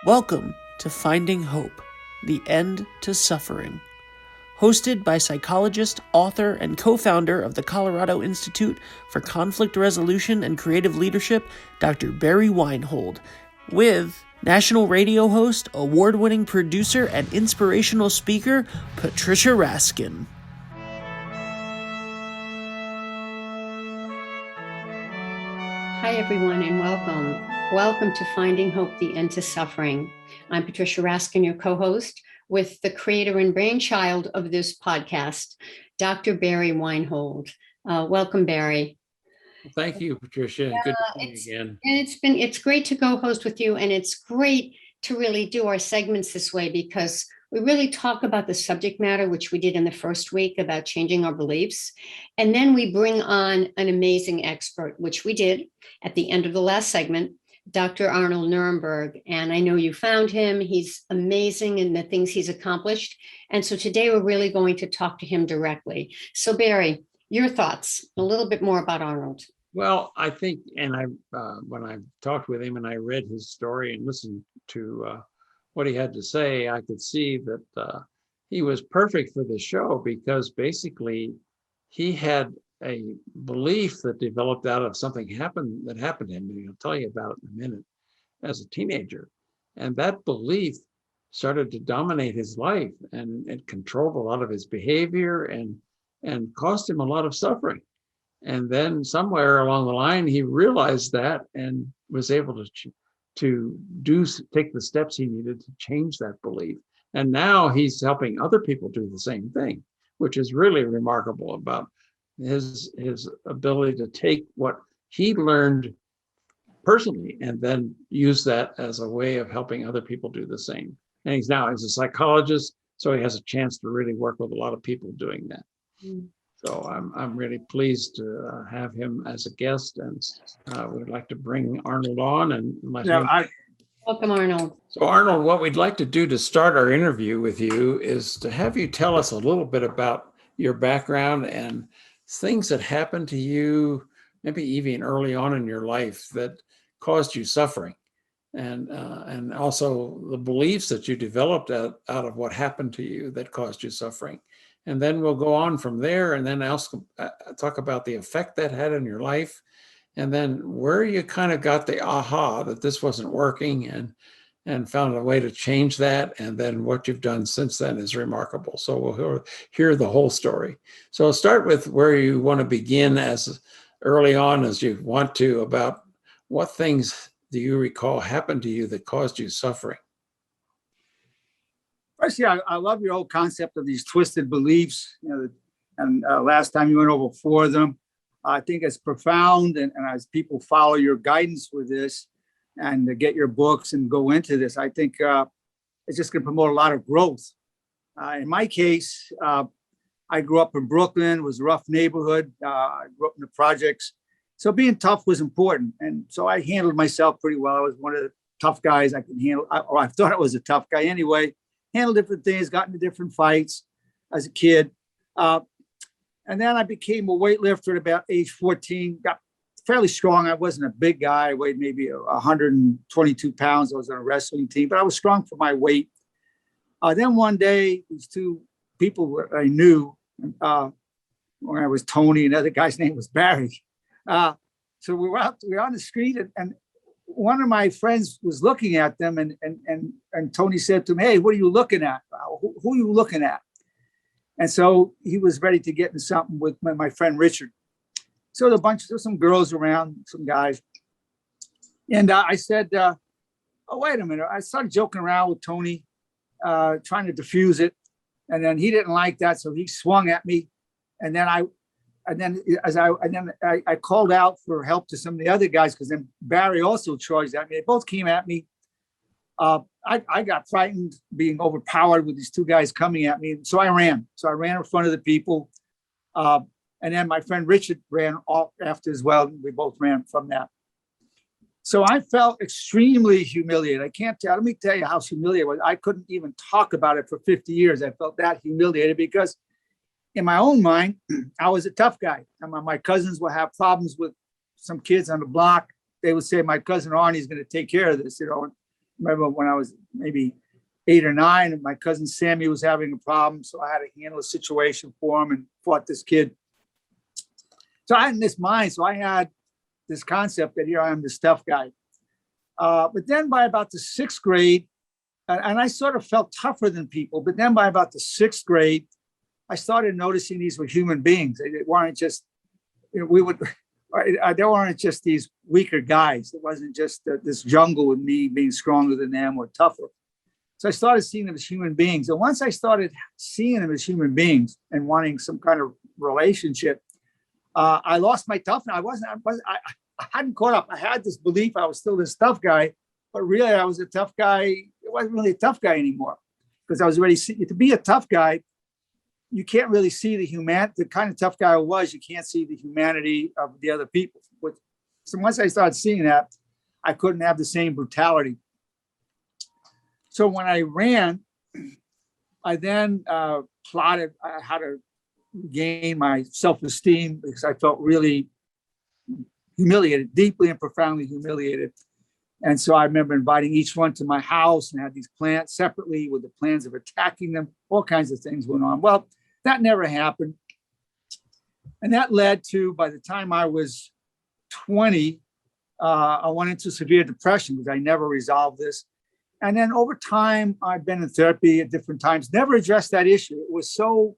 Welcome to Finding Hope, the End to Suffering. Hosted by psychologist, author, and co-founder of the Colorado Institute for Conflict Resolution and Creative Leadership, Dr. Barry Weinhold, with national radio host, award-winning producer, and inspirational speaker, Patricia Raskin. Hi, everyone, and welcome. Welcome to Finding Hope, the End to Suffering. I'm Patricia Raskin, your co-host, with the creator and brainchild of this podcast, Dr. Barry Weinhold. Welcome, Barry. Thank you, Patricia. Good to see you again. And it's great to co-host with you, and it's great to really do our segments this way because we really talk about the subject matter, which we did in the first week about changing our beliefs. And then we bring on an amazing expert, which we did at the end of the last segment, Dr. Arnold Nerenberg. And I know you found him. He's amazing in the things he's accomplished. And so today we're really going to talk to him directly. So Barry, your thoughts, a little bit more about Arnold. Well, I think, and when I talked with him and I read his story and listened to what he had to say, I could see that he was perfect for the show because basically he had a belief that developed out of something that happened to him, and I'll tell you about it in a minute, as a teenager. And that belief started to dominate his life, and it controlled a lot of his behavior and cost him a lot of suffering. And then somewhere along the line, he realized that and was able to take the steps he needed to change that belief. And now he's helping other people do the same thing, which is really remarkable about his ability to take what he learned personally and then use that as a way of helping other people do the same. And he's a psychologist, so he has a chance to really work with a lot of people doing that. So I'm really pleased to have him as a guest, and we'd like to bring Arnold on and let him. Welcome, Arnold. So Arnold, what we'd like to do to start our interview with you is to have you tell us a little bit about your background and things that happened to you, maybe even early on in your life, that caused you suffering, and also the beliefs that you developed out of what happened to you that caused you suffering. And then we'll go on from there and then talk about the effect that had in your life, and then where you kind of got the aha that this wasn't working and found a way to change that. And then what you've done since then is remarkable. So we'll hear the whole story. So I'll start with where you want to begin as early on as you want to, about what things do you recall happened to you that caused you suffering? First, I love your whole concept of these twisted beliefs. And last time you went over 4 of them. I think it's profound, and as people follow your guidance with this and to get your books and go into this, I think it's just going to promote a lot of growth. In my case, I grew up in Brooklyn. It was a rough neighborhood. I grew up in the projects. So being tough was important. And so I handled myself pretty well. I was one of the tough guys I could handle. I thought I was a tough guy anyway. Handled different things, got into different fights as a kid. And then I became a weightlifter at about age 14, got fairly strong. I wasn't a big guy. I weighed maybe 122 pounds. I was on a wrestling team, but I was strong for my weight. Then one day, these 2 people I knew, when I was Tony, and the other guy's name was Barry. So we were on the street, and one of my friends was looking at them, and Tony said to me, "Hey, what are you looking at? Who are you looking at?" And so he was ready to get in something with my friend Richard. So there's some girls around, some guys. And I said, "Oh, wait a minute." I started joking around with Tony, trying to diffuse it. And then he didn't like that, so he swung at me. And then I called out for help to some of the other guys, because then Barry also charged at me. They both came at me. I got frightened, being overpowered with these 2 guys coming at me. So I ran. So I ran in front of the people. And then my friend Richard ran off after as well. We both ran from that. So I felt extremely humiliated. Let me tell you how humiliated I was. I couldn't even talk about it for 50 years. I felt that humiliated because in my own mind, I was a tough guy. And my cousins would have problems with some kids on the block. They would say, "My cousin Arnie's going to take care of this," remember when I was maybe 8 or 9, and my cousin Sammy was having a problem. So I had to handle a situation for him and fought this kid. So I had in this mind, so I had this concept that here I am, this tough guy. But then by about the 6th grade, and I sort of felt tougher than people, but then by about the 6th grade, I started noticing these were human beings. They weren't just, they weren't just these weaker guys. It wasn't just this jungle with me being stronger than them or tougher. So I started seeing them as human beings. And once I started seeing them as human beings and wanting some kind of relationship, I lost my toughness. I hadn't caught up. I had this belief I was still this tough guy, but really I was a tough guy. It wasn't really a tough guy anymore because I was already to be a tough guy. You can't really see the kind of tough guy I was. You can't see the humanity of the other people. So once I started seeing that, I couldn't have the same brutality. So when I ran, I then plotted how to gain my self-esteem because I felt really humiliated, deeply and profoundly humiliated. And so I remember inviting each one to my house and had these plans separately with the plans of attacking them. All kinds of things went on. Well, that never happened. And that led to, by the time I was 20, I went into severe depression because I never resolved this. And then over time, I've been in therapy at different times, never addressed that issue. It was so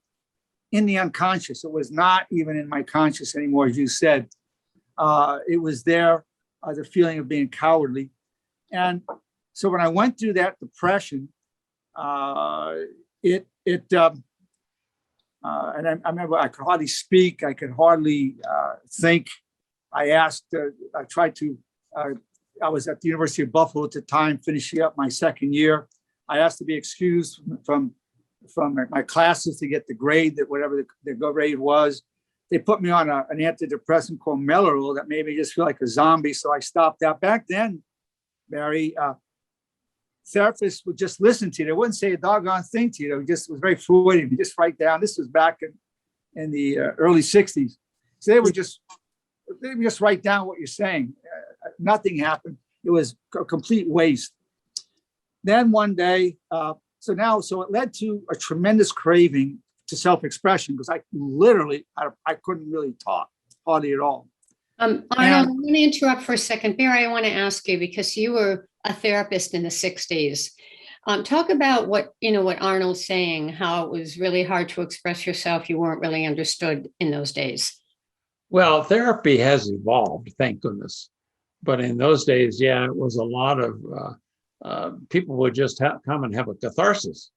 in the unconscious. It was not even in my conscious anymore, as you said. It was there, the feeling of being cowardly. And so when I went through that depression, and I remember I could hardly speak. I could hardly think. I was at the University of Buffalo at the time, finishing up my 2nd year. I asked to be excused from my classes to get the grade that whatever the grade was. They put me on an antidepressant called Mellaril that made me just feel like a zombie. So I stopped that. Back then, Barry, therapists would just listen to you. They wouldn't say a doggone thing to you. It was very Freudian. You just write down. This was back in the early 60s. So they would just write down what you're saying. Nothing happened. It was a complete waste. Then one day, so it led to a tremendous craving to self-expression because I couldn't really talk hardly at all. Arnold, I want to interrupt for a second. Barry, I want to ask you, because you were a therapist in the 60s. Talk about what Arnold's saying, how it was really hard to express yourself. You weren't really understood in those days. Well, therapy has evolved, thank goodness. But in those days, yeah, it was a lot of people would just come and have a catharsis.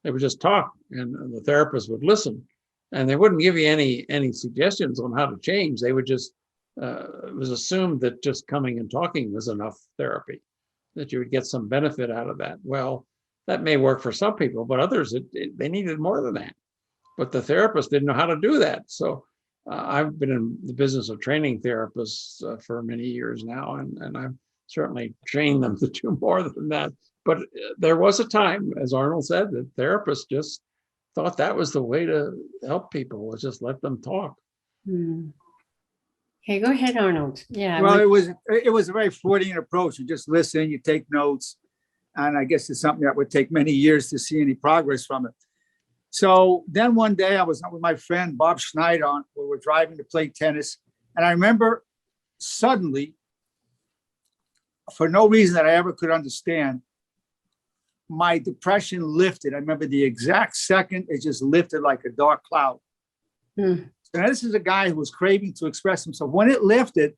They would just talk, and the therapist would listen, and they wouldn't give you any suggestions on how to change. They would just it was assumed that just coming and talking was enough therapy, that you would get some benefit out of that. Well, that may work for some people, but others they needed more than that. But the therapist didn't know how to do that. So I've been in the business of training therapists for many years now, and I've certainly trained them to do more than that. But there was a time, as Arnold said, that therapists just thought that was the way to help people, was just let them talk. Okay, go ahead, Arnold. Yeah. Well, it was a very Freudian approach. You just listen, you take notes, and I guess it's something that would take many years to see any progress from it. So then one day I was with my friend Bob Schneider. We were driving to play tennis, and I remember suddenly, for no reason that I ever could understand, my depression lifted. I remember the exact second it just lifted like a dark cloud. So now this is a guy who was craving to express himself. When it lifted,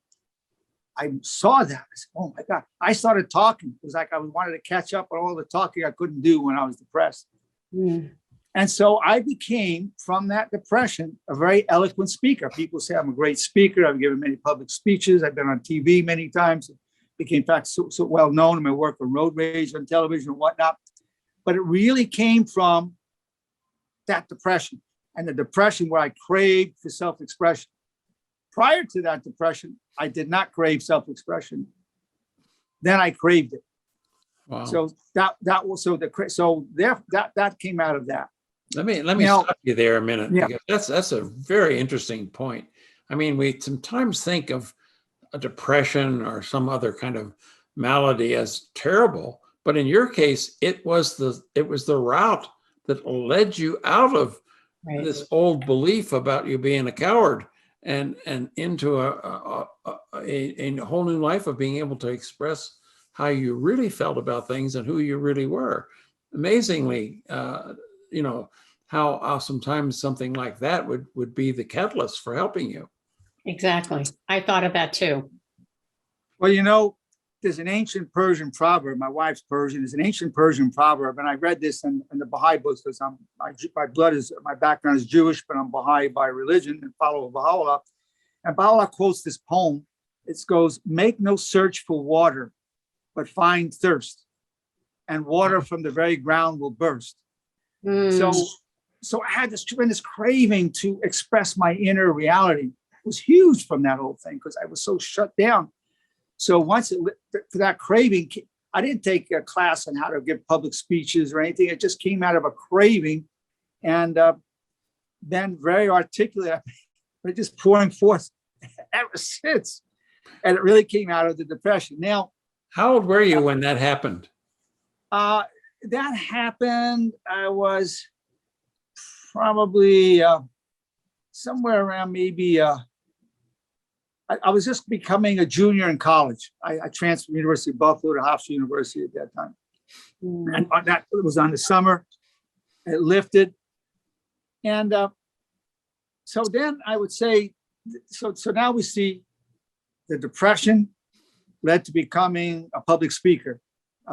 I saw that. I said, oh my God. I started talking. It was like I wanted to catch up on all the talking I couldn't do when I was depressed. And so I became, from that depression, a very eloquent speaker. People say I'm a great speaker. I've given many public speeches. I've been on TV many times. Became, in fact, so well known in my work on road rage on television and whatnot. But it really came from that depression, and the depression where I craved for self-expression. Prior to that depression, I did not crave self-expression. Then I craved it. Wow. So that came out of that. Let me stop you there a minute, because that's a very interesting point. I mean, we sometimes think of a depression or some other kind of malady as terrible, But in your case, it was the route that led you out of Right. this old belief about you being a coward and into a whole new life of being able to express how you really felt about things and who you really were. Amazingly, how sometimes something like that would be the catalyst for helping you. Exactly. I thought of that too. Well, there's an ancient Persian proverb. My wife's Persian. There's an ancient Persian proverb, and I read this in the Baha'i books because my background is Jewish, but I'm Baha'i by religion and follow Baha'u'llah. And Baha'u'llah quotes this poem. It goes, "Make no search for water, but find thirst, and water from the very ground will burst." So I had this tremendous craving to express my inner reality. It was huge from that whole thing because I was so shut down. So once for that craving, I didn't take a class on how to give public speeches or anything. It just came out of a craving, and then very articulate, but just pouring forth ever since. And it really came out of the depression. Now, how old were you when that happened? That happened, I was probably somewhere around maybe, I was just becoming a junior in college. I transferred from the University of Buffalo to Hofstra University at that time. And that was on the summer. It lifted. And so then I would say, so now we see the depression led to becoming a public speaker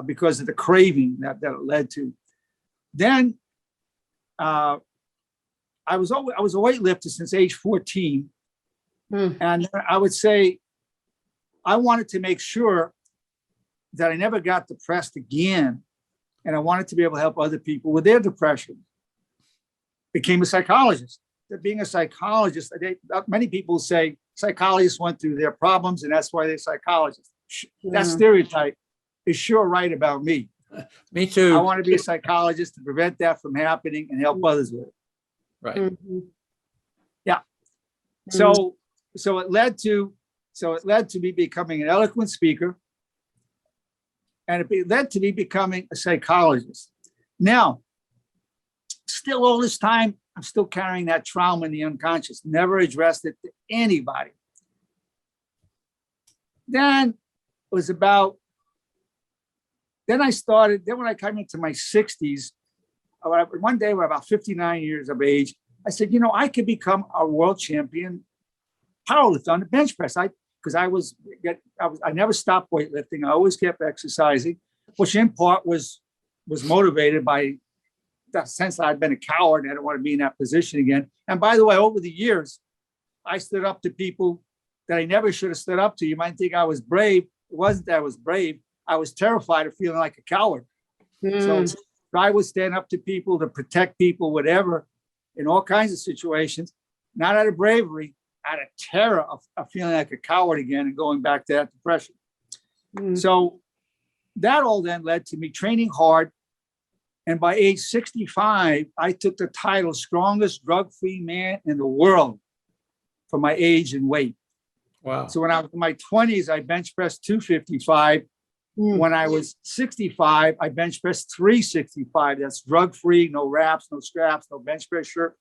because of the craving that it led to. Then I was a weightlifter since age 14. And I would say I wanted to make sure that I never got depressed again. And I wanted to be able to help other people with their depression. Became a psychologist. Being a psychologist, many people say psychologists went through their problems and that's why they're psychologists. That stereotype is sure right about me. Me too. I want to be a psychologist to prevent that from happening and help others with it. Right. Yeah. So it led to me becoming an eloquent speaker, and it led to me becoming a psychologist. Now, still all this time, I'm still carrying that trauma in the unconscious, never addressed it to anybody. Then when I came into my 60s, one day when I'm about 59 years of age, I said, I could become a world champion powerlifter on the bench press. I never stopped weightlifting. I always kept exercising, which in part was motivated by that sense that I'd been a coward and I don't want to be in that position again. And by the way, over the years, I stood up to people that I never should have stood up to. You might think I was brave. It wasn't that I was brave. I was terrified of feeling like a coward. So I would stand up to people to protect people, whatever, in all kinds of situations, not out of bravery, out of terror of feeling like a coward again and going back to that depression. So that all then led to me training hard. And by age 65, I took the title strongest drug-free man in the world for my age and weight. Wow. So when I was in my 20s, I bench pressed 255. When I was 65, I bench pressed 365. That's drug-free, no wraps, no straps, no bench press shirt,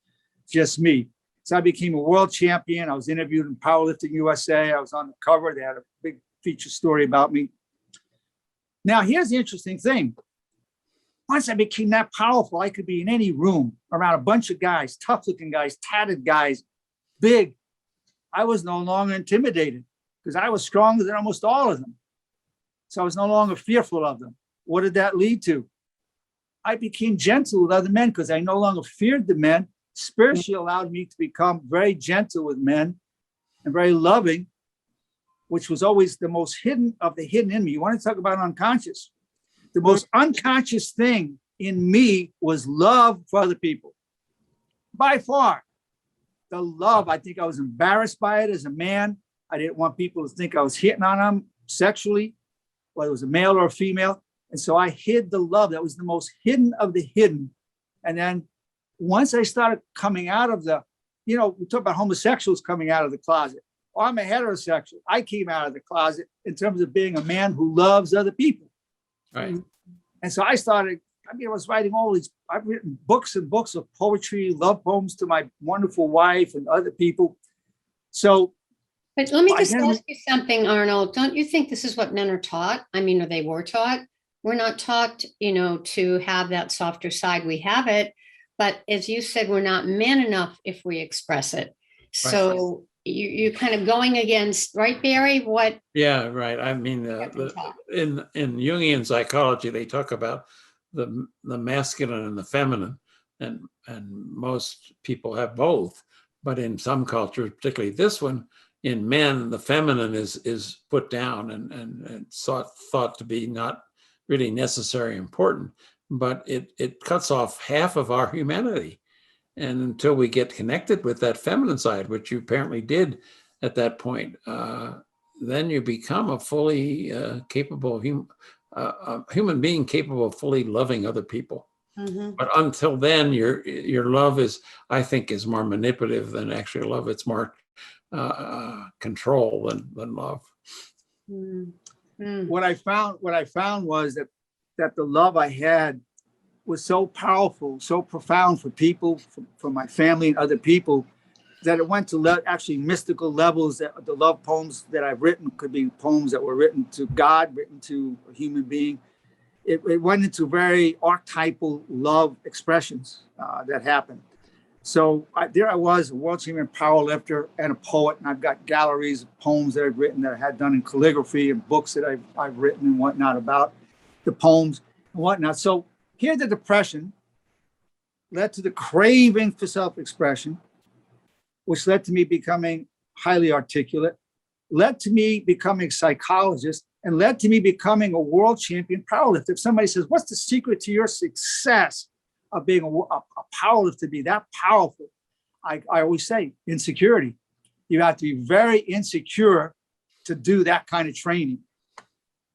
just me. So I became a world champion. I was interviewed in Powerlifting USA. I was on the cover. They had a big feature story about me. Now, here's the interesting thing. Once I became that powerful, I could be in any room around a bunch of guys, tough-looking guys, tatted guys, big. I was no longer intimidated because I was stronger than almost all of them. So I was no longer fearful of them. What did that lead to? I became gentle with other men because I no longer feared the men. Spiritually allowed me to become very gentle with men and very loving, which was always the most hidden of the hidden in me. You want to talk about unconscious? The most unconscious thing in me was love for other people. By far, the love, I think I was embarrassed by it as a man. I didn't want people to think I was hitting on them sexually, whether it was a male or a female. And so I hid the love. That was the most hidden of the hidden. And then once I started coming out of we talk about homosexuals coming out of the closet. Well, I'm a heterosexual. I came out of the closet in terms of being a man who loves other people. Right. And so I started, I was writing I've written books and books of poetry, love poems to my wonderful wife and other people. So, but let me just ask you something, Arnold. Don't you think this is what men are taught? I mean, or they were taught? We're not taught, to have that softer side. We have it, but as you said, we're not man enough if we express it. So you're kind of going against, right, Barry? What? Yeah, right. I mean, in Jungian psychology, they talk about the masculine and the feminine, and most people have both. But in some cultures, particularly this one, in men, the feminine is put down and thought to be not really necessary, important. But it cuts off half of our humanity. And until we get connected with that feminine side, which you apparently did at that point, then you become a fully capable human being, capable of fully loving other people. Mm-hmm. But until then, your love is, I think, is more manipulative than actually love. It's more control than love. Mm-hmm. What I found was that the love I had was so powerful, so profound for people, for my family and other people, that it went to actually mystical levels. That the love poems that I've written could be poems that were written to God, written to a human being. It went into very archetypal love expressions that happened. So there I was, a world champion powerlifter and a poet, and I've got galleries of poems that I've written that I had done in calligraphy and books that I've written and whatnot about the poems and whatnot. So here, the depression led to the craving for self-expression, which led to me becoming highly articulate, led to me becoming a psychologist, and led to me becoming a world champion powerlifter. If somebody says, what's the secret to your success of being a powerlifter, to be that powerful? I always say insecurity. You have to be very insecure to do that kind of training.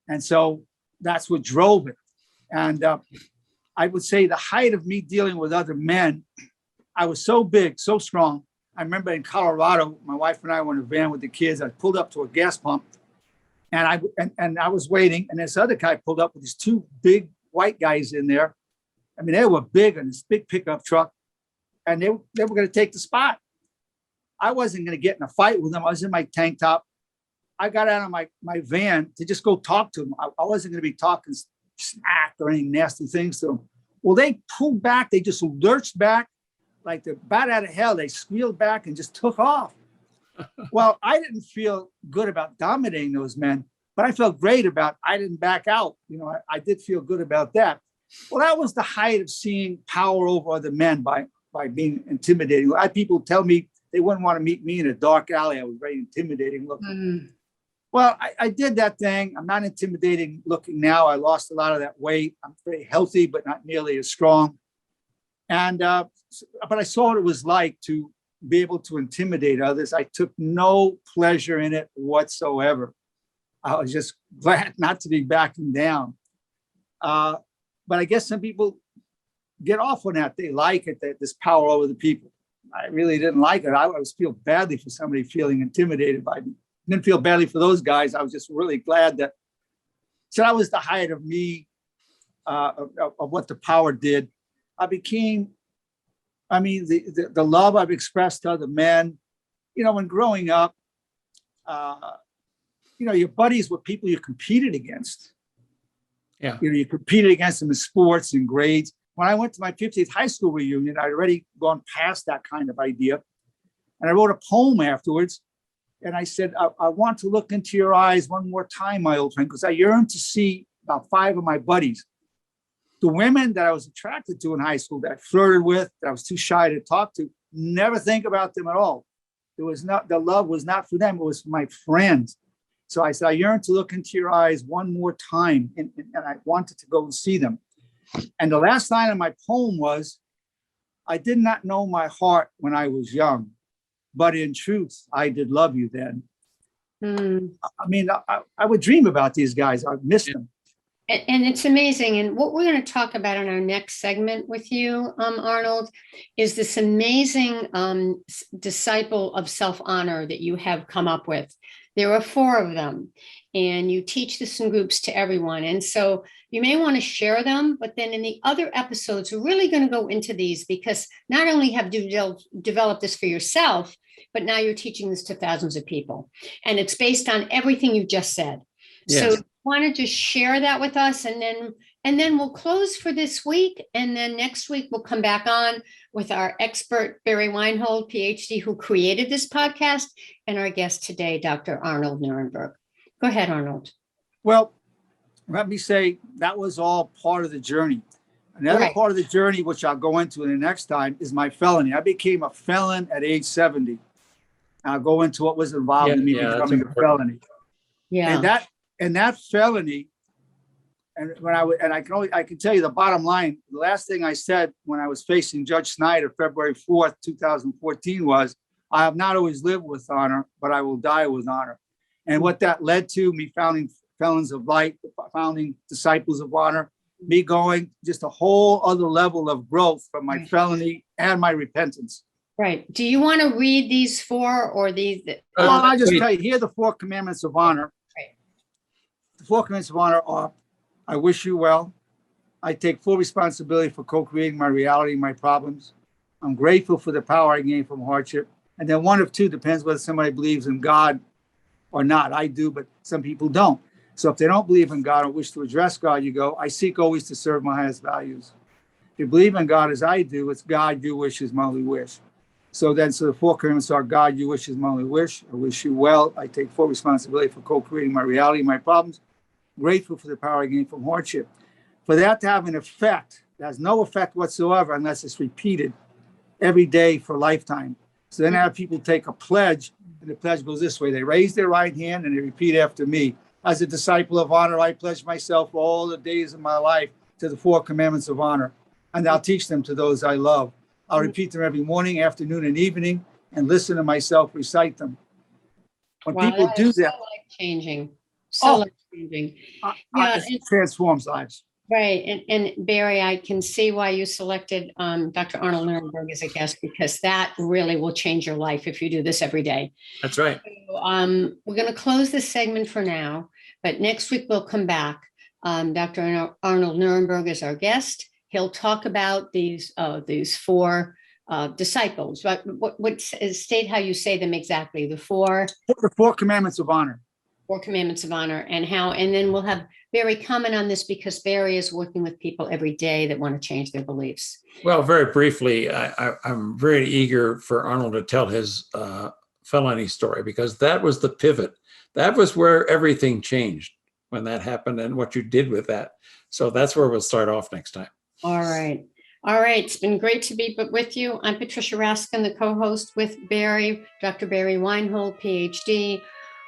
And so that's what drove it. And I would say the height of me dealing with other men, I was so big, so strong. I remember in Colorado, my wife and I were in a van with the kids. I pulled up to a gas pump, and I was waiting, and this other guy pulled up with these two big white guys in there. I mean, they were big in this big pickup truck, and they were going to take the spot. I wasn't going to get in a fight with them. I was in my tank top. I got out of my van to just go talk to them. I wasn't going to be talking smack or any nasty things to them. Well, they pulled back. They just lurched back like the bat out of hell. They squealed back and just took off. Well, I didn't feel good about dominating those men, but I felt great about I didn't back out. I did feel good about that. Well, that was the height of seeing power over other men by being intimidating. I had people tell me they wouldn't want to meet me in a dark alley. I was very intimidating looking. Mm-hmm. Well, I did that thing. I'm not intimidating looking now. I lost a lot of that weight. I'm very healthy, but not nearly as strong. And but I saw what it was like to be able to intimidate others. I took no pleasure in it whatsoever. I was just glad not to be backing down. But I guess some people get off on that. They like it, this power over the people. I really didn't like it. I always feel badly for somebody feeling intimidated by me. I didn't feel badly for those guys. I was just really glad that. So that was the height of me, of what the power did. I became, the love I've expressed to other men. When growing up, your buddies were people you competed against. Yeah. You competed against them in sports and grades. When I went to my 50th high school reunion, I'd already gone past that kind of idea. And I wrote a poem afterwards. And I said, I want to look into your eyes one more time, my old friend, because I yearned to see about 5 of my buddies. The women that I was attracted to in high school, that I flirted with, that I was too shy to talk to, never think about them at all. The love was not for them, it was for my friends. So I said, I yearn to look into your eyes one more time, and I wanted to go and see them. And the last line of my poem was, I did not know my heart when I was young, but in truth, I did love you then. I would dream about these guys. I missed them. And it's amazing. And what we're going to talk about in our next segment with you, Arnold, is this amazing disciple of self-honor that you have come up with. There are 4 of them, and you teach this in groups to everyone. And so you may want to share them, but then in the other episodes, we're really going to go into these, because not only have you developed this for yourself, but now you're teaching this to thousands of people. And it's based on everything you just said. Yes. So want to just share that with us, and then we'll close for this week. And then next week we'll come back on with our expert, Barry Weinhold, PhD, who created this podcast, and our guest today, Dr. Arnold Nerenberg. Go ahead, Arnold. Well, let me say that was all part of the journey. Another Right. part of the journey, which I'll go into in the next time, is my felony. I became a felon at age 70. I'll go into what was involved in me Yeah, that's becoming a important. felony. Yeah. And that felony, and I can tell you the bottom line. The last thing I said when I was facing Judge Snyder, February 4th, 2014, was, I have not always lived with honor, but I will die with honor. And what that led to, me founding Felons of Light, founding Disciples of Honor, me going just a whole other level of growth from my felony and my repentance. Right. Do you want to read these 4 or these? Well, I just tell you, here are the 4 commandments of honor. Right. The 4 commandments of honor are: I wish you well. I take full responsibility for co-creating my reality and my problems. I'm grateful for the power I gain from hardship. And then one of 2, depends whether somebody believes in God or not. I do, but some people don't. So if they don't believe in God or wish to address God, you go, I seek always to serve my highest values. If you believe in God as I do, it's God you wish is my only wish. So the 4 commandments are: God you wish is my only wish. I wish you well. I take full responsibility for co-creating my reality and my problems. Grateful for the power I gain from hardship. For that to have an effect, it has no effect whatsoever unless it's repeated every day for a lifetime. So then I have people take a pledge, and the pledge goes this way. They raise their right hand and they repeat after me. As a disciple of honor, I pledge myself all the days of my life to the 4 commandments of honor, and I'll teach them to those I love. I'll repeat them every morning, afternoon, and evening, and listen to myself recite them. When people do that, Life-changing. Oh. Life-changing. Yeah, it transforms lives. Right. And Barry, I can see why you selected Dr. Arnold Nerenberg as a guest, because that really will change your life if you do this every day. That's right. So, we're going to close this segment for now, but next week we'll come back. Dr. Arnold Nerenberg is our guest. He'll talk about these 4 disciples. What state how you say them exactly? The 4 commandments of honor. 4 commandments of honor, and then we'll have Barry comment on this, because Barry is working with people every day that want to change their beliefs. Well, very briefly, I'm very eager for Arnold to tell his felony story, because that was the pivot. That was where everything changed when that happened, and what you did with that. So that's where we'll start off next time. All right. It's been great to be with you. I'm Patricia Raskin, the co-host with Barry, Dr. Barry Weinhold, PhD,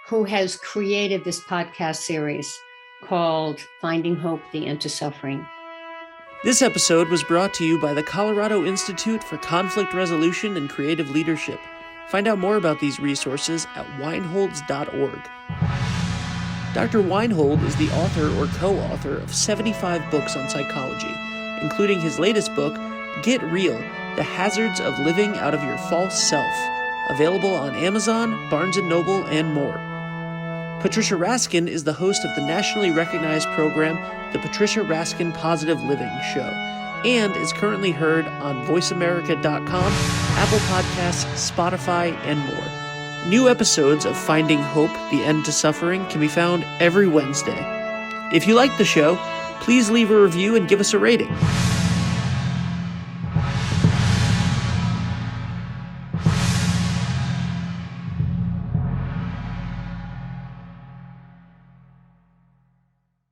who has created this podcast series called Finding Hope, the End to Suffering. This episode was brought to you by the Colorado Institute for Conflict Resolution and Creative Leadership. Find out more about these resources at weinholds.org. Dr. Weinhold is the author or co-author of 75 books on psychology, including his latest book, Get Real: The Hazards of Living Out of Your False Self, available on Amazon, Barnes & Noble, and more. Patricia Raskin is the host of the nationally recognized program, The Patricia Raskin Positive Living Show, and is currently heard on voiceamerica.com, Apple Podcasts, Spotify, and more. New episodes of Finding Hope, the End to Suffering can be found every Wednesday. If you like the show, please leave a review and give us a rating.